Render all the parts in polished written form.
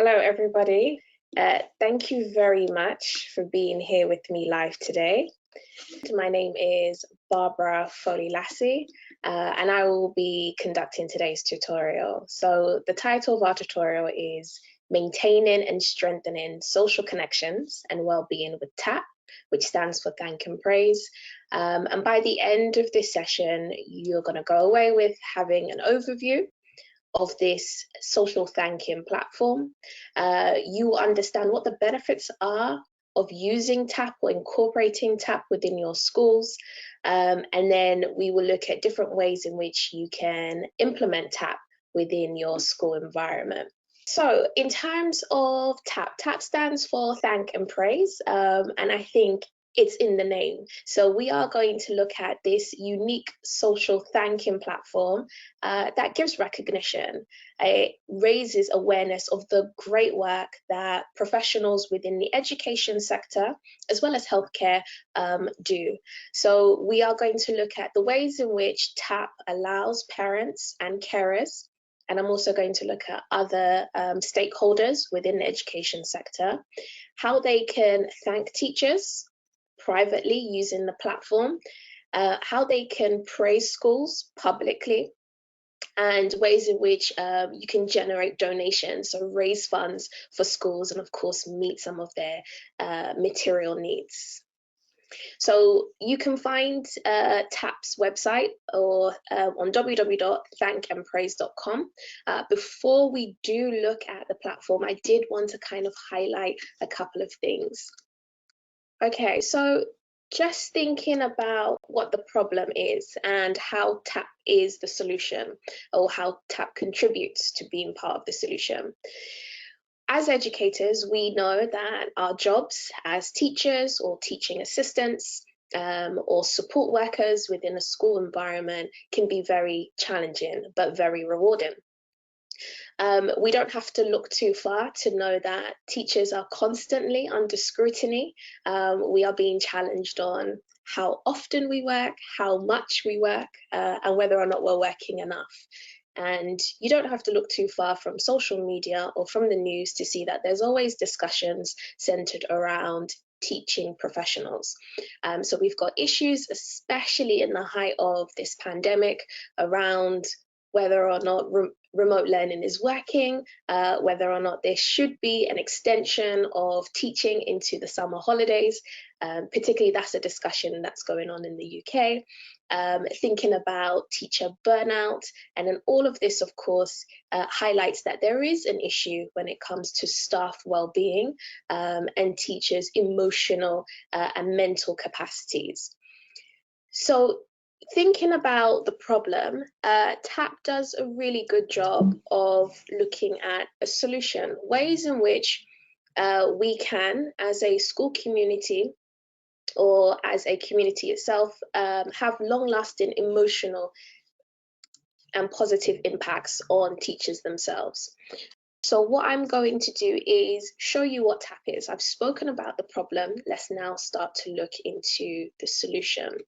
Hello, everybody. Thank you very much for being here with me live today. My name is 𝗂𝗵𝗁 and I will be conducting today's tutorial. So the title of our tutorial is Maintaining and Strengthening Social Connections and Wellbeing with TAP, which stands for Thank and Praise. And by the end of this session, you're going to go away with having an overview of this social thanking platform. You will understand what the benefits are of using TAP or incorporating TAP within your schools. And then we will look at different ways in which you can implement TAP within your school environment. So in terms of TAP, TAP stands for Thank and Praise, and I think it's in the name. So we are going to look at this unique social thanking platform that gives recognition. It raises awareness of the great work that professionals within the education sector, as well as healthcare, do. So we are going to look at the ways in which TAP allows parents and carers, and I'm also going to look at other stakeholders within the education sector, how they can thank teachers privately using the platform, how they can praise schools publicly, and ways in which you can generate donations, so raise funds for schools and of course meet some of their material needs. So you can find TAP's website or on www.thankandpraise.com. Before we do look at the platform, I did want to kind of highlight a couple of things. Okay, so just thinking about what the problem is and how TAP is the solution, or how TAP contributes to being part of the solution. As educators, we know that our jobs as teachers or teaching assistants or support workers within a school environment can be very challenging, but very rewarding. We don't have to look too far to know that teachers are constantly under scrutiny. We are being challenged on how often we work, how much we work, and whether or not we're working enough. And you don't have to look too far from social media or from the news to see that there's always discussions centered around teaching professionals. So we've got issues, especially in the height of this pandemic, around whether or not remote learning is working, whether or not there should be an extension of teaching into the summer holidays. Particularly, that's a discussion that's going on in the UK. Thinking about teacher burnout, and then all of this, of course, highlights that there is an issue when it comes to staff well-being and teachers' emotional and mental capacities. So thinking about the problem, TAP does a really good job of looking at a solution, ways in which we can, as a school community or as a community itself, have long-lasting emotional and positive impacts on teachers themselves. So what I'm going to do is show you what TAP is. I've spoken about the problem. Let's now start to look into the solution.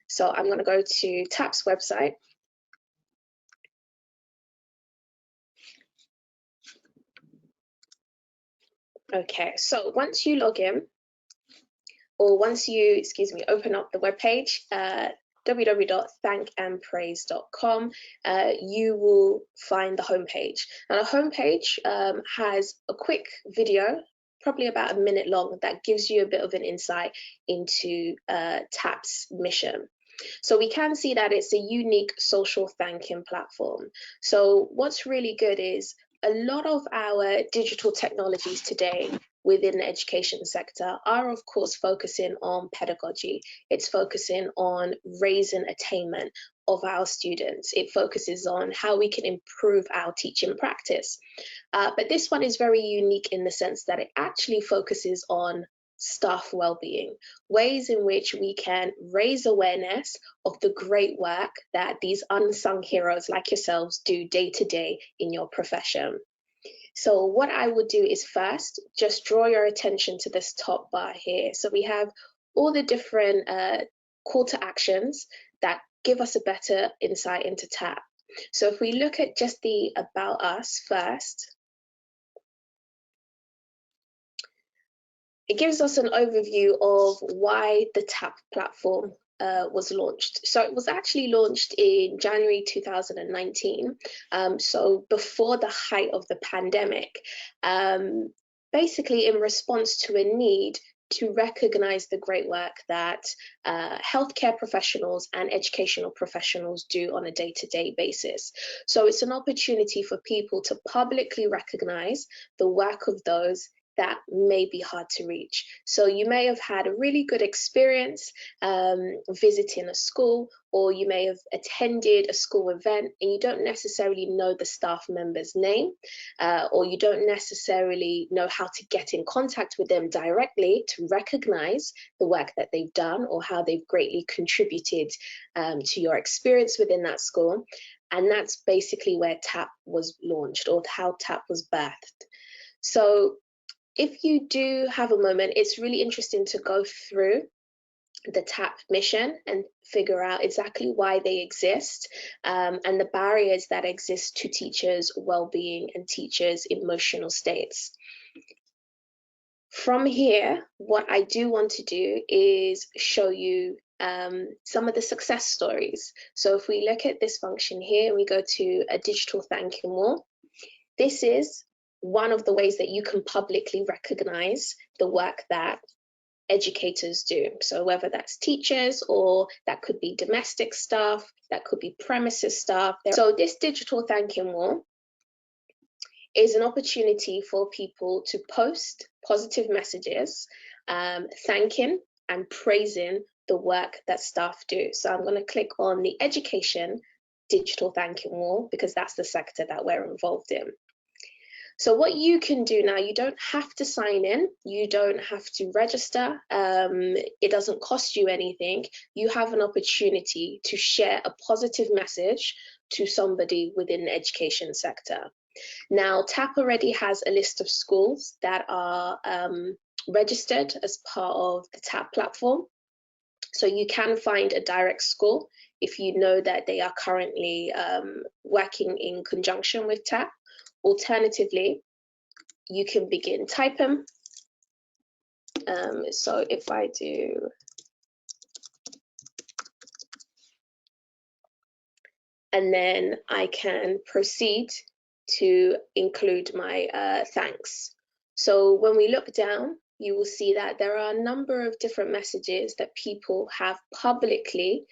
So I'm going to go to TAP's website. Okay, so once you log in, or once you, open up the webpage, www.thankandpraise.com, you will find the homepage. Now the homepage has a quick video, probably about a minute long, that gives you a bit of an insight into TAP's mission. So we can see that it's a unique social thanking platform. So what's really good is a lot of our digital technologies today within the education sector are, of course, focusing on pedagogy. It's focusing on raising attainment of our students. It focuses on how we can improve our teaching practice. But this one is very unique in the sense that it actually focuses on staff well-being, ways in which we can raise awareness of the great work that these unsung heroes like yourselves do day to day in your profession. So what I would do is first just draw your attention to this top bar here. So we have all the different call to actions that give us a better insight into TAP. So if we look at just the About Us first, it gives us an overview of why the TAP platform was launched. So it was actually launched in January 2019, so before the height of the pandemic, basically in response to a need to recognize the great work that healthcare professionals and educational professionals do on a day-to-day basis. So it's an opportunity for people to publicly recognize the work of those that may be hard to reach. So you may have had a really good experience visiting a school, or you may have attended a school event and you don't necessarily know the staff member's name, or you don't necessarily know how to get in contact with them directly to recognize the work that they've done or how they've greatly contributed to your experience within that school. And that's basically where TAP was launched, or how TAP was birthed. So if you do have a moment, it's really interesting to go through the TAP mission and figure out exactly why they exist, and the barriers that exist to teachers' well-being and teachers' emotional states. From here, what I do want to do is show you some of the success stories. So if we look at this function here, we go to a digital thank you more. This is one of the ways that you can publicly recognize the work that educators do. So whether that's teachers, or that could be domestic staff, that could be premises staff. So this digital thank you more is an opportunity for people to post positive messages, thanking and praising the work that staff do. So I'm going to click on the education digital thank you more, because that's the sector that we're involved in. So what you can do now, you don't have to sign in, you don't have to register, it doesn't cost you anything. You have an opportunity to share a positive message to somebody within the education sector. Now, TAP already has a list of schools that are registered as part of the TAP platform. So you can find a direct school if you know that they are currently working in conjunction with TAP. Alternatively, you can begin typing. So if I do, and then I can proceed to include my thanks. So when we look down, you will see that there are a number of different messages that people have publicly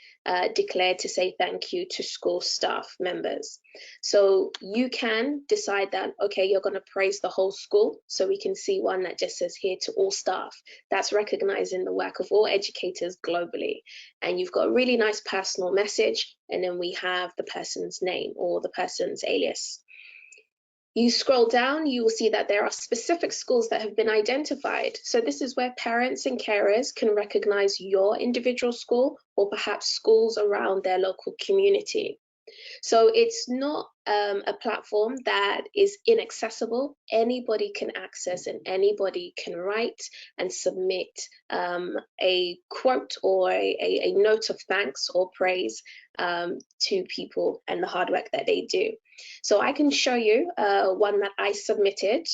declared to say thank you to school staff members. So you can decide that, okay, you're going to praise the whole school. So we can see one that just says here to all staff. That's recognizing the work of all educators globally. And you've got a really nice personal message. And then we have the person's name or the person's alias. You scroll down, you will see that there are specific schools that have been identified. So this is where parents and carers can recognize your individual school, or perhaps schools around their local community. So it's not a platform that is inaccessible. Anybody can access and anybody can write and submit a quote or a note of thanks or praise to people and the hard work that they do. So I can show you one that I submitted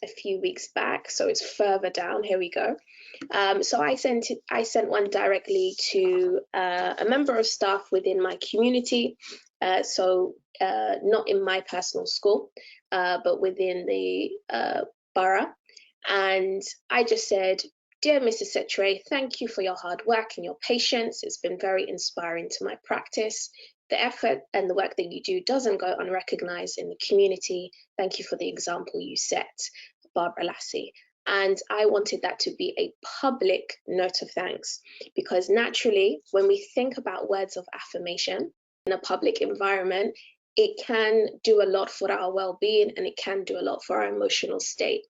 a few weeks back. So it's further down. Here we go. So I sent one directly to a member of staff within my community. Not in my personal school, but within the borough. And I just said, "Dear Mrs. 𝗁𝗃, thank you for your hard work and your patience. It's been very inspiring to my practice. The effort and the work that you do doesn't go unrecognized in the community. Thank you for the example you set, 𝗁𝗃. And I wanted that to be a public note of thanks, because naturally, when we think about words of affirmation in a public environment, it can do a lot for our well-being and it can do a lot for our emotional state.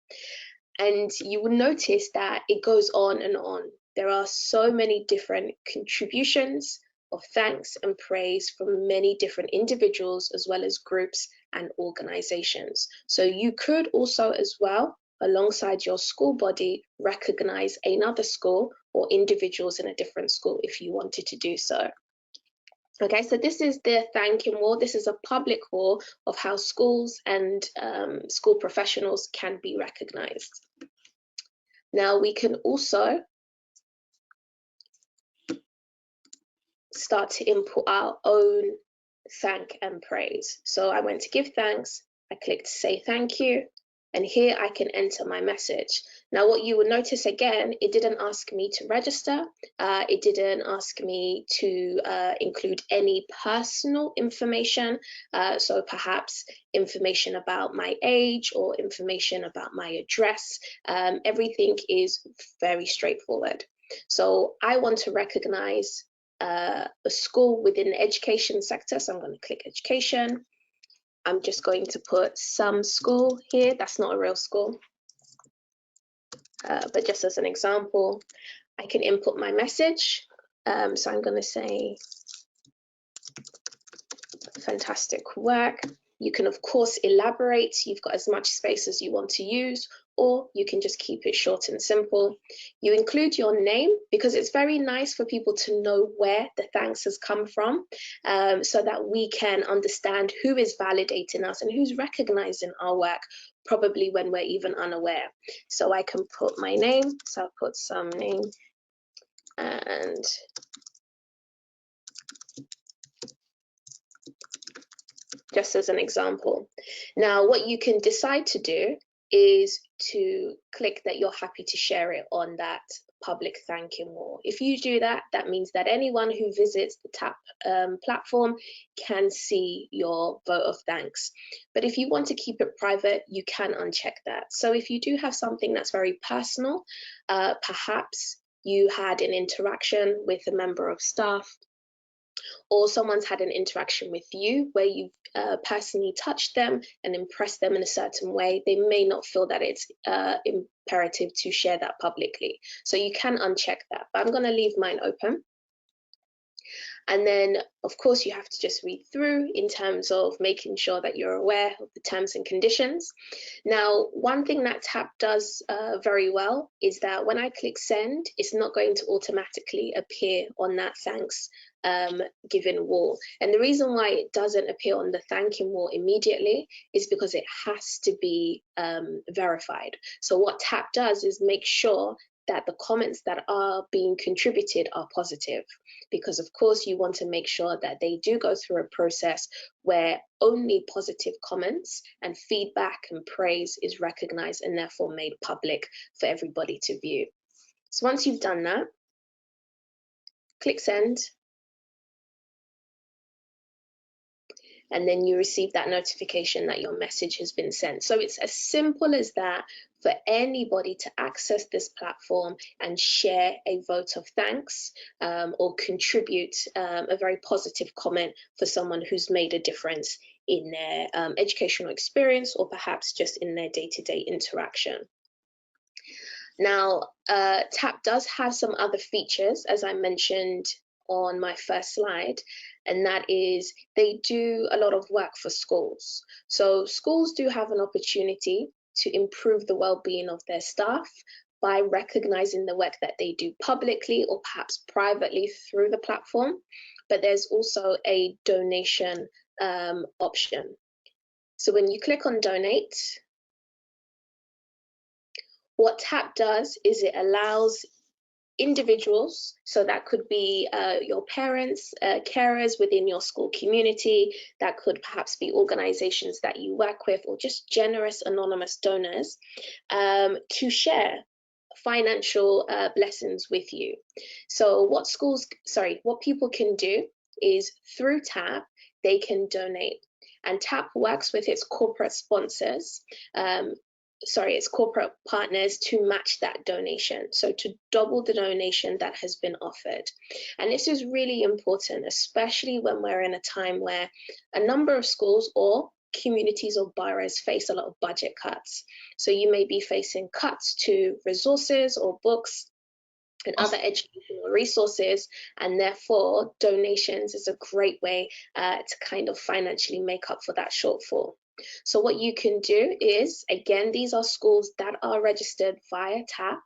And you will notice that it goes on and on. There are so many different contributions of thanks and praise from many different individuals, as well as groups and organizations. So you could also as well, alongside your school body, recognize another school or individuals in a different school if you wanted to do so. Okay, so this is the thank you more. This is a public hall of how schools and school professionals can be recognized. Now we can also start to input our own thank and praise. So I went to give thanks, I clicked say thank you, and here I can enter my message. Now what you will notice again, it didn't ask me to register, it didn't ask me to include any personal information, so perhaps information about my age or information about my address. Everything is very straightforward. So I want to recognize a school within the education sector, so I'm going to click education. I'm just going to put some school here. That's not a real school, but just as an example, I can input my message. So I'm going to say, fantastic work. You can, of course, elaborate. You've got as much space as you want to use, or you can just keep it short and simple. You include your name because it's very nice for people to know where the thanks has come from, so that we can understand who is validating us and who's recognizing our work, probably when we're even unaware. So I can put my name, so I'll put some name and just as an example. Now, what you can decide to do is to click that you're happy to share it on that public thanking wall. If you do that, that means that anyone who visits the TAP platform can see your vote of thanks. But if you want to keep it private, you can uncheck that. So if you do have something that's very personal, perhaps you had an interaction with a member of staff, or someone's had an interaction with you where you've personally touched them and impressed them in a certain way, they may not feel that it's imperative to share that publicly. So you can uncheck that, but I'm going to leave mine open. And then, of course, you have to just read through in terms of making sure that you're aware of the terms and conditions. Now, one thing that TAP does very well is that when I click send, it's not going to automatically appear on that thanks given wall. And the reason why it doesn't appear on the thanking wall immediately is because it has to be verified. So what TAP does is make sure that the comments that are being contributed are positive, because of course you want to make sure that they do go through a process where only positive comments and feedback and praise is recognized and therefore made public for everybody to view. So once you've done that, click send, and then you receive that notification that your message has been sent. So it's as simple as that for anybody to access this platform and share a vote of thanks or contribute a very positive comment for someone who's made a difference in their educational experience or perhaps just in their day-to-day interaction. Now, TAP does have some other features, as I mentioned on my first slide, and that is they do a lot of work for schools. So schools do have an opportunity to improve the well-being of their staff by recognizing the work that they do publicly or perhaps privately through the platform. But there's also a donation option. So when you click on donate, what TAP does is it allows individuals, so that could be your parents, carers within your school community, that could perhaps be organizations that you work with, or just generous anonymous donors, to share financial blessings with you. So what people can do is through TAP, they can donate, and TAP works with its corporate sponsors, its corporate partners to match that donation, so to double the donation that has been offered. And this is really important, especially when we're in a time where a number of schools or communities or boroughs face a lot of budget cuts. So you may be facing cuts to resources or books and other educational resources, and therefore donations is a great way to kind of financially make up for that shortfall. So what you can do is, again, these are schools that are registered via TAP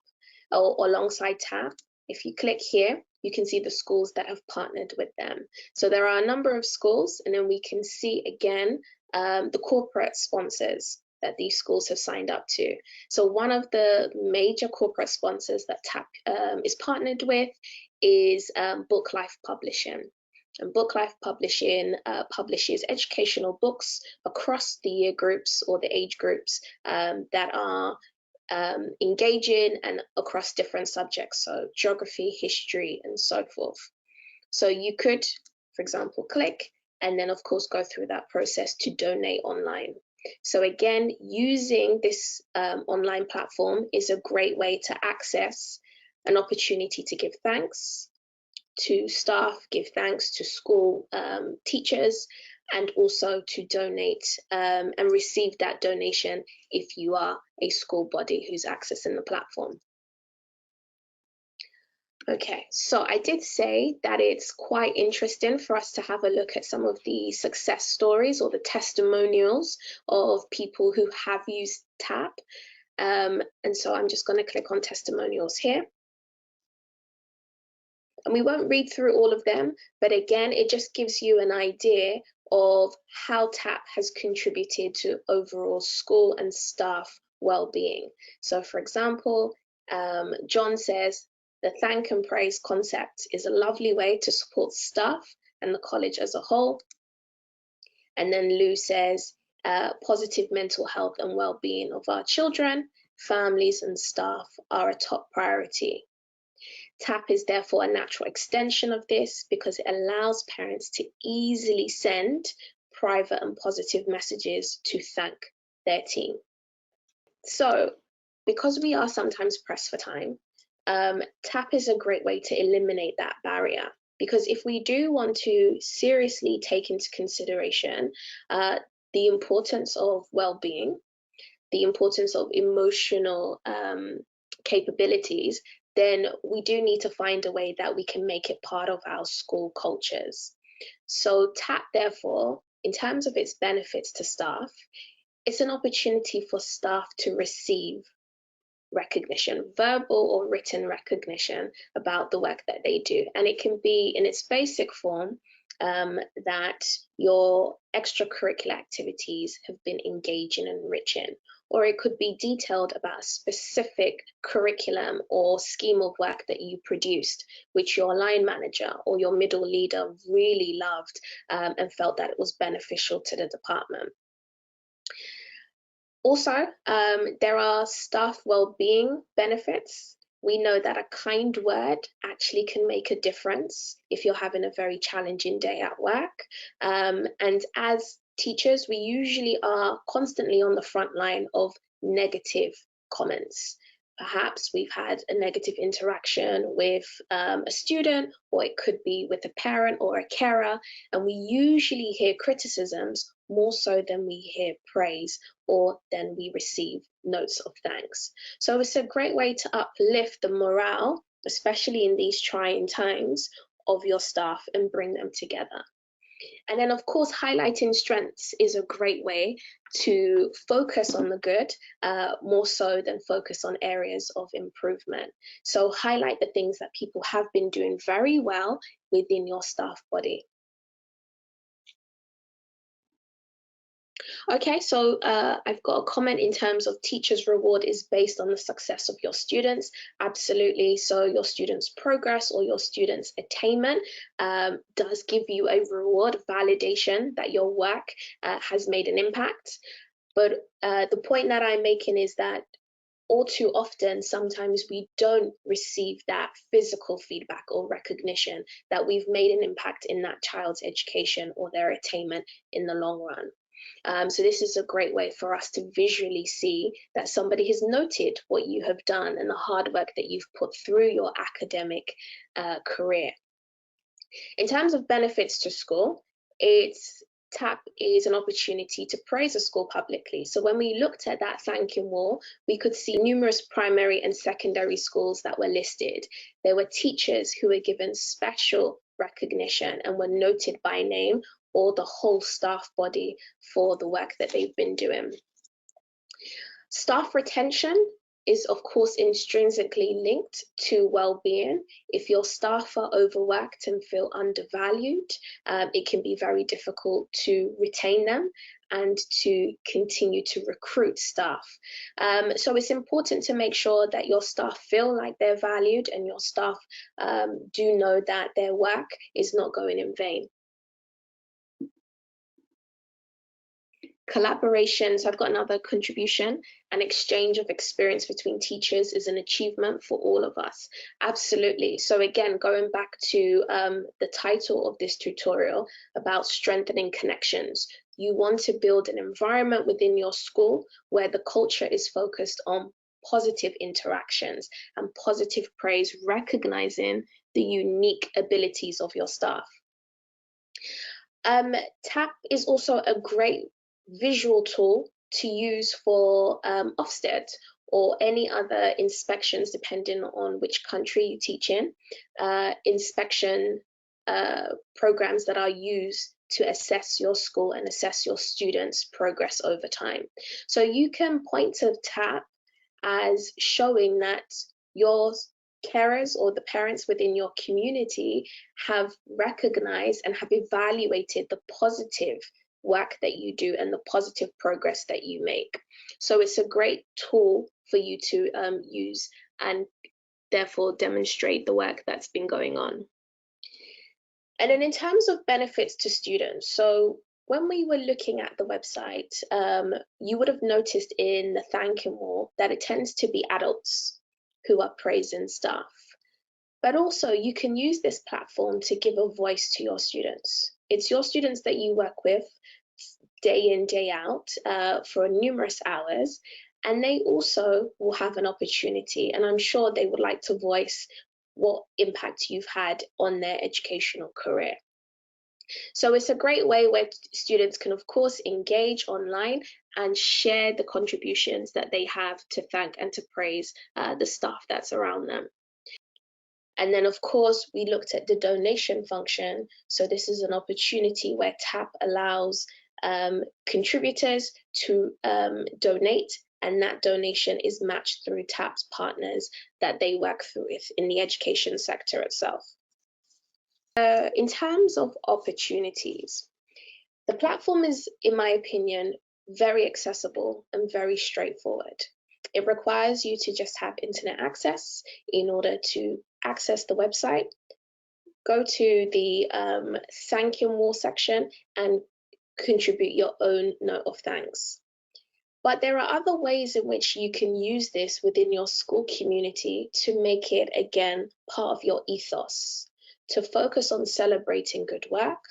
or alongside TAP. If you click here, you can see the schools that have partnered with them. So there are a number of schools, and then we can see again the corporate sponsors that these schools have signed up to. So one of the major corporate sponsors that TAP is partnered with is Book Life Publishing. And Book Life Publishing publishes educational books across the year groups or the age groups that are engaging and across different subjects, so geography, history, and so forth. So you could, for example, click and then of course go through that process to donate online. So again, using this online platform is a great way to access an opportunity to give thanks to staff, give thanks to school teachers, and also to donate and receive that donation if you are a school body who's accessing the platform. Okay, so I did say that it's quite interesting for us to have a look at some of the success stories or the testimonials of people who have used TAP. And so I'm just going to click on testimonials here. And we won't read through all of them, but again, it just gives you an idea of how TAP has contributed to overall school and staff well-being. So for example, John says, the thank and praise concept is a lovely way to support staff and the college as a whole. And then Lou says, positive mental health and well-being of our children, families and staff are a top priority. TAP is therefore a natural extension of this because it allows parents to easily send private and positive messages to thank their team. So because we are sometimes pressed for time, TAP is a great way to eliminate that barrier, because if we do want to seriously take into consideration the importance of well-being, the importance of emotional capabilities, then we do need to find a way that we can make it part of our school cultures. So TAP, therefore, in terms of its benefits to staff, it's an opportunity for staff to receive recognition, verbal or written recognition about the work that they do. And it can be in its basic form that your extracurricular activities have been engaging and enriching, or it could be detailed about a specific curriculum or scheme of work that you produced, which your line manager or your middle leader really loved and felt that it was beneficial to the department. Also, there are staff well-being benefits. We know that a kind word actually can make a difference if you're having a very challenging day at work. And as teachers, we usually are constantly on the front line of negative comments. Perhaps we've had a negative interaction with a student, or it could be with a parent or a carer, and we usually hear criticisms more so than we hear praise or than we receive notes of thanks. So it's a great way to uplift the morale, especially in these trying times, of your staff and bring them together. And then, of course, highlighting strengths is a great way to focus on the good, more so than focus on areas of improvement. So highlight the things that people have been doing very well within your staff body. Okay, so I've got a comment in terms of teachers' reward is based on the success of your students. Absolutely. So your students' progress or your students' attainment does give you a reward, validation that your work has made an impact. But the point that I'm making is that all too often, sometimes we don't receive that physical feedback or recognition that we've made an impact in that child's education or their attainment in the long run. So this is a great way for us to visually see that somebody has noted what you have done and the hard work that you've put through your academic career. In terms of benefits to school, TAP is an opportunity to praise a school publicly. So when we looked at that thanking wall, we could see numerous primary and secondary schools that were listed. There were teachers who were given special recognition and were noted by name, or the whole staff body for the work that they've been doing. Staff retention is of course intrinsically linked to well-being. If your staff are overworked and feel undervalued, it can be very difficult to retain them and to continue to recruit staff. So it's important to make sure that your staff feel like they're valued and your staff do know that their work is not going in vain. Collaboration, so I've got another contribution. An exchange of experience between teachers is an achievement for all of us. Absolutely. So again, going back to the title of this tutorial about strengthening connections, you want to build an environment within your school where the culture is focused on positive interactions and positive praise, recognizing the unique abilities of your staff. TAP is also a great visual tool to use for Ofsted or any other inspections, depending on which country you teach in, inspection programs that are used to assess your school and assess your students' progress over time. So you can point to TAP as showing that your carers or the parents within your community have recognized and have evaluated the positive work that you do and the positive progress that you make. So it's a great tool for you to use and therefore demonstrate the work that's been going on. And then in terms of benefits to students, so when we were looking at the website, you would have noticed in the thank you wall that it tends to be adults who are praising staff. But also you can use this platform to give a voice to your students. It's your students that you work with day in, day out for numerous hours, and they also will have an opportunity, and I'm sure they would like to voice what impact you've had on their educational career. So it's a great way where students can of course engage online and share the contributions that they have to thank and to praise the staff that's around them. And then of course we looked at the donation function. So this is an opportunity where TAP allows contributors to donate, and that donation is matched through TAP's partners that they work with in the education sector itself. In terms of opportunities, the platform is, in my opinion, very accessible and very straightforward. It requires you to just have internet access in order to access the website. Go to the thank you wall section and contribute your own note of thanks. But there are other ways in which you can use this within your school community to make it, again, part of your ethos, to focus on celebrating good work,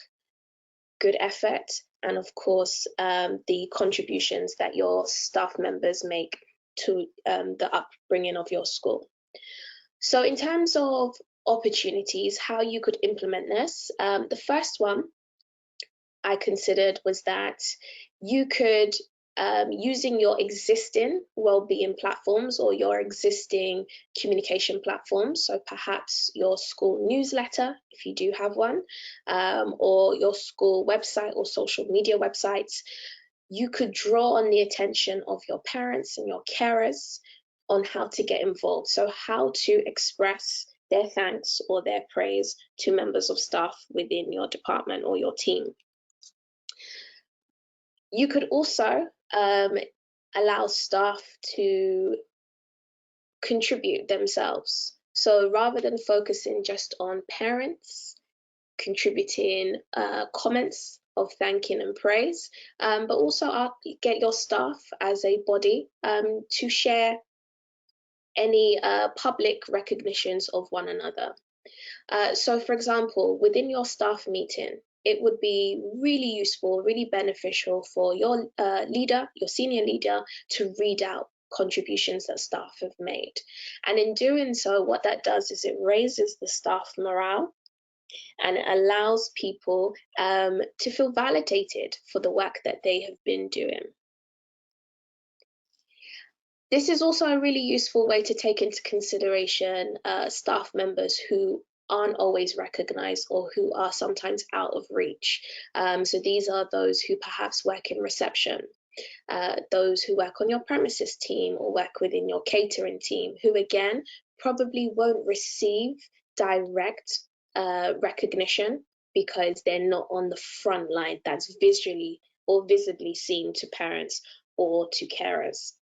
good effort, and of course, the contributions that your staff members make to the upbringing of your school. So in terms of opportunities, how you could implement this, the first one I considered was that you could, using your existing wellbeing platforms or your existing communication platforms, so perhaps your school newsletter, if you do have one, or your school website or social media websites, you could draw on the attention of your parents and your carers on how to get involved. So how to express their thanks or their praise to members of staff within your department or your team. You could also allow staff to contribute themselves. So rather than focusing just on parents contributing comments of thanking and praise, but also get your staff as a body to share any public recognitions of one another. So for example, within your staff meeting, it would be really useful, really beneficial for your leader, your senior leader, to read out contributions that staff have made. And in doing so, what that does is it raises the staff morale and it allows people to feel validated for the work that they have been doing. This is also a really useful way to take into consideration staff members who aren't always recognized or who are sometimes out of reach. So these are those who perhaps work in reception those who work on your premises team or work within your catering team, who again probably won't receive direct recognition because they're not on the front line that's visually or visibly seen to parents or to carers.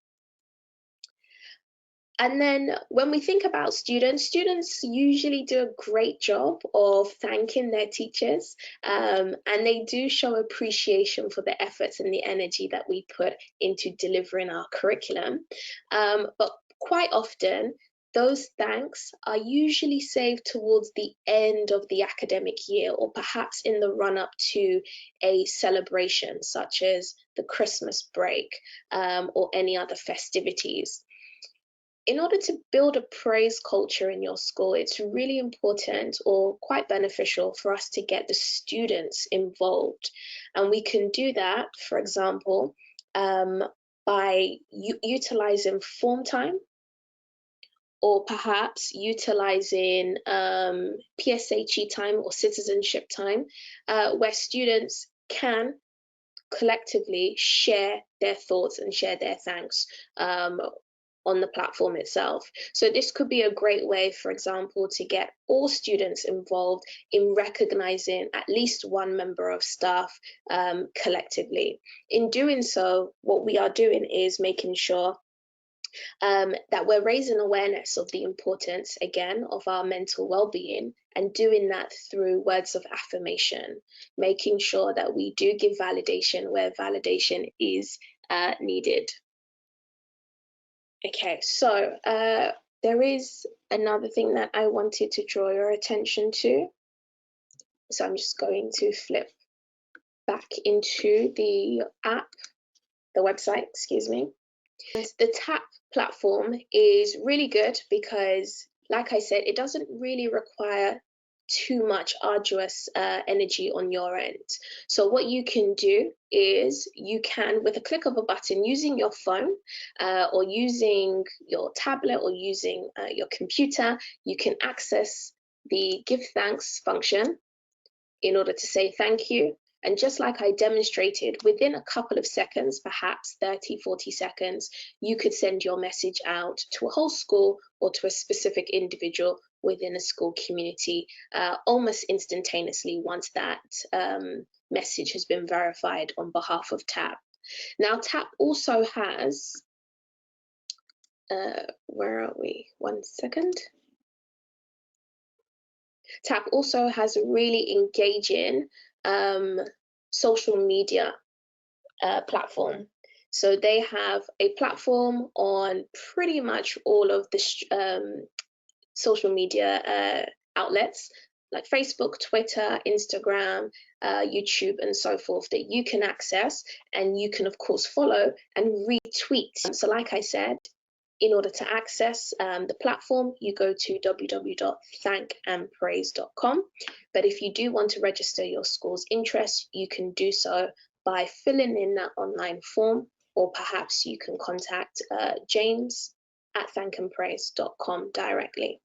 And then when we think about students usually do a great job of thanking their teachers, and they do show appreciation for the efforts and the energy that we put into delivering our curriculum. But quite often, those thanks are usually saved towards the end of the academic year, or perhaps in the run-up to a celebration such as the Christmas break or any other festivities. In order to build a praise culture in your school, it's really important or quite beneficial for us to get the students involved. And we can do that, for example, by utilizing form time, or perhaps utilizing PSHE time or citizenship time, where students can collectively share their thoughts and share their thanks on the platform itself. So this could be a great way, for example, to get all students involved in recognizing at least one member of staff collectively. In doing so, what we are doing is making sure that we're raising awareness of the importance, again, of our mental well-being, and doing that through words of affirmation, making sure that we do give validation where validation is needed. Okay, so there is another thing that I wanted to draw your attention to. So I'm just going to flip back into the app, the website, excuse me. And the TAP platform is really good because, like I said, it doesn't really require too much arduous energy on your end. So what you can do is you can, with a click of a button, using your phone or using your tablet or using your computer, you can access the Give Thanks function in order to say thank you. And just like I demonstrated, within a couple of seconds, perhaps 30, 40 seconds, you could send your message out to a whole school or to a specific individual within a school community almost instantaneously once that message has been verified on behalf of TAP. Now, TAP also has, where are we? 1 second. TAP also has a really engaging social media platform. So they have a platform on pretty much all of the social media outlets like Facebook, Twitter, Instagram, YouTube, and so forth that you can access, and you can of course follow and retweet. So like I said, in order to access the platform, you go to www.thankandpraise.com. But if you do want to register your school's interest, you can do so by filling in that online form, or perhaps you can contact James at thankandpraise.com directly.